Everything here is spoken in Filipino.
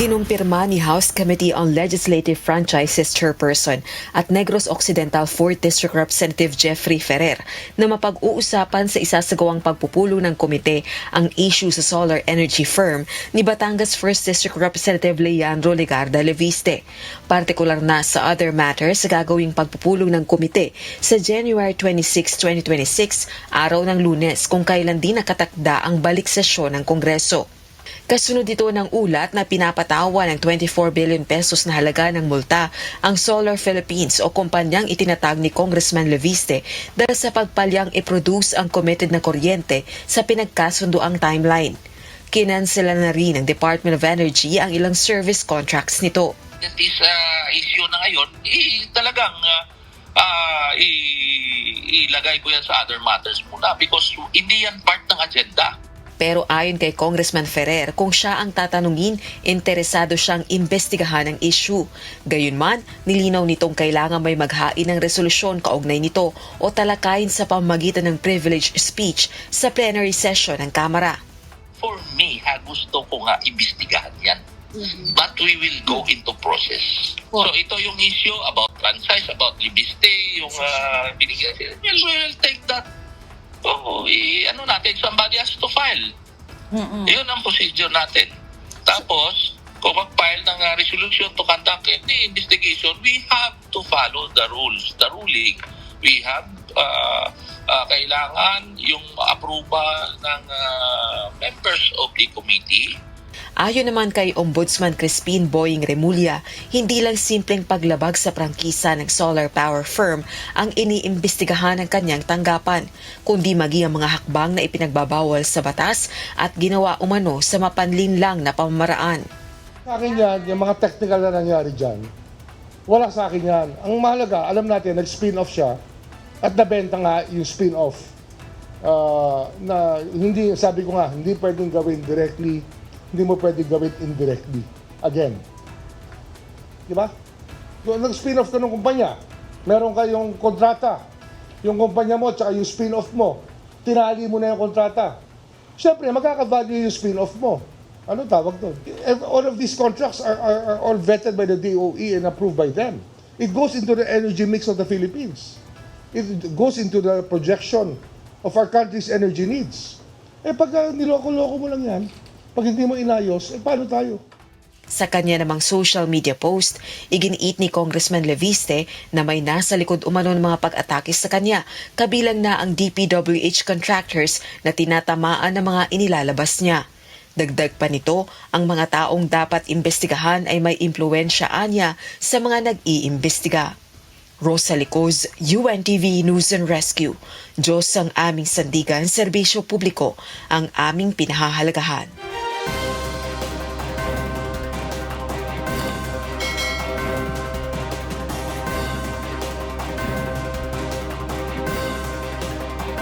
Kinumpirma ni House Committee on Legislative Franchises Chairperson at Negros Occidental 4th District Representative Jeffrey Ferrer na mapag-uusapan sa isasagawang pagpupulong ng komite ang issue sa solar energy firm ni Batangas 1st District Representative Leandro Legarda Leviste. Partikular na sa other matters sa gagawing pagpupulong ng komite sa January 26, 2026, araw ng Lunes kung kailan din nakatakda ang balik sesyon ng Kongreso. Kasunod ito ng ulat na pinapatawa ng 24 billion pesos na halaga ng multa ang Solar Philippines o kumpanyang itinatag ni Congressman Leviste dahil sa pagpalyang i-produce ang committed na kuryente sa pinagkasunduang timeline. Kinansela na rin ng Department of Energy ang ilang service contracts nito. This issue na ngayon, talagang ilagay ko yan sa other matters muna because hindi yan part ng agenda. Pero ayon kay Congressman Ferrer, kung siya ang tatanungin, interesado siyang imbestigahan ang issue. Gayunman, nilinaw nitong kailangan may maghain ng resolusyon kaugnay nito o talakayin sa pamamagitan ng privileged speech sa plenary session ng Kamara. For me, gusto ko nga imbestigahan yan. But we will go into process. So ito yung issue about franchise, about Leviste, yung binigyan. We will take that. Natin, somebody has to file. Yun ang procedure natin. Tapos, kung mag-file ng resolution to conduct any investigation, we have to follow the rules, the ruling. We have kailangan yung approval ng members of the committee. Ayon naman kay Ombudsman Crispin Boying Remulla, hindi lang simpleng paglabag sa prangkisa ng solar power firm ang iniimbestigahan ng kanyang tanggapan, kundi maging ang mga hakbang na ipinagbabawal sa batas at ginawa umano sa mapanlinlang na pamamaraan. Sa akin yan, yung mga technical na nangyari dyan, wala sa akin yan. Ang mahalaga, alam natin, nag-spin-off siya at nabenta nga yung spin-off. Na hindi, sabi ko nga, hindi pwedeng gawin directly, hindi mo pwedeng gawin indirectly. Again. Di ba? Nag-spin-off ka ng kumpanya. Meron kayong kontrata. Yung kumpanya mo, tsaka yung spin-off mo. Tinali mo na yung kontrata. Siyempre, magkaka-value yung spin-off mo. Ano tawag doon? All of these contracts are all vetted by the DOE and approved by them. It goes into the energy mix of the Philippines. It goes into the projection of our country's energy needs. Pag niloko-loko mo lang yan, pag hindi mo inayos, paano tayo? Sa kanya namang social media post, iginiit ni Congressman Leviste na may nasa likod umano ng mga pag-atake sa kanya, kabilang na ang DPWH contractors na tinatamaan ng mga inilalabas niya. Dagdag pa nito, ang mga taong dapat imbestigahan ay may impluwensya niya sa mga nag-iimbestiga. Rosa Licoz, UNTV News and Rescue. Diyos ang aming sandigan, serbisyo publiko ang aming pinahahalagahan.